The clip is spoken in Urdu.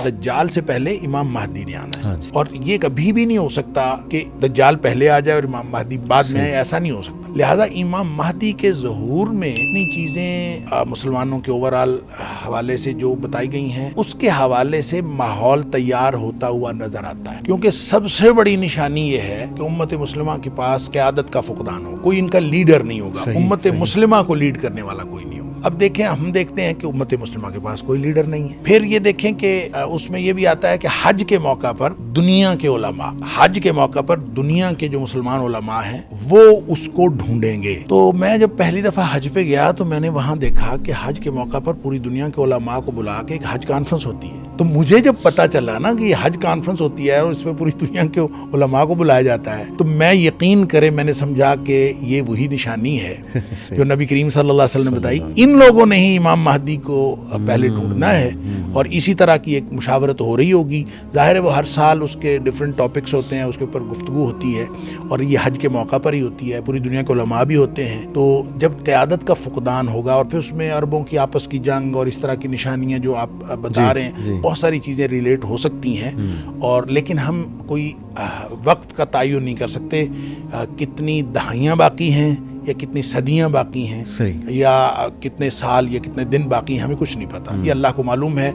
دجال سے پہلے امام مہدی نے آنا ہے، اور یہ کبھی بھی نہیں ہو سکتا کہ دجال پہلے آ جائے اور امام مہدی بعد میں آئے، ایسا نہیں ہو سکتا۔ لہٰذا امام مہدی کے ظہور میں اتنی چیزیں مسلمانوں کے اوورآل حوالے سے جو بتائی گئی ہیں، اس کے حوالے سے ماحول تیار ہوتا ہوا نظر آتا ہے، کیونکہ سب سے بڑی نشانی یہ ہے کہ امت مسلمہ کے پاس قیادت کا فقدان ہو، کوئی ان کا لیڈر نہیں ہوگا، امت مسلمہ کو لیڈ کرنے والا کوئی نہیں ہوگا۔ اب دیکھیں، ہم دیکھتے ہیں کہ امت مسلمہ کے پاس کوئی لیڈر نہیں ہے۔ پھر یہ دیکھیں کہ اس میں یہ بھی آتا ہے کہ حج کے موقع پر دنیا کے علماء، حج کے موقع پر دنیا کے جو مسلمان علماء ہیں وہ اس کو ڈھونڈیں گے۔ تو میں جب پہلی دفعہ حج پہ گیا تو میں نے وہاں دیکھا کہ حج کے موقع پر پوری دنیا کے علماء کو بلا کے ایک حج کانفرنس ہوتی ہے۔ تو مجھے جب پتا چلا نا کہ یہ حج کانفرنس ہوتی ہے اور اس میں پوری دنیا کے علماء کو بلایا جاتا ہے، تو میں یقین کرے میں نے سمجھا کہ یہ وہی نشانی ہے جو نبی کریم صلی اللہ علیہ وسلم نے بتائی۔ ان لوگوں نے ہی امام مہدی کو پہلے ڈھونڈنا ہے، اور اسی طرح کی ایک مشاورت ہو رہی ہوگی۔ ظاہر ہے وہ ہر سال اس کے ڈیفرنٹ ٹاپکس ہوتے ہیں، اس کے اوپر گفتگو ہوتی ہے، اور یہ حج کے موقع پر ہی ہوتی ہے، پوری دنیا کے علماء بھی ہوتے ہیں۔ تو جب قیادت کا فقدان ہوگا اور پھر اس میں عربوں کی آپس کی جنگ اور اس طرح کی نشانیاں جو آپ بتا رہے ہیں، بہت ساری چیزیں ریلیٹ ہو سکتی ہیں، اور لیکن ہم کوئی وقت کا تعین نہیں کر سکتے، کتنی دہائیاں باقی ہیں یا کتنی صدیاں باقی ہیں، یا کتنے سال یا کتنے دن باقی ہیں، ہمیں کچھ نہیں پتا، یہ اللہ کو معلوم ہے۔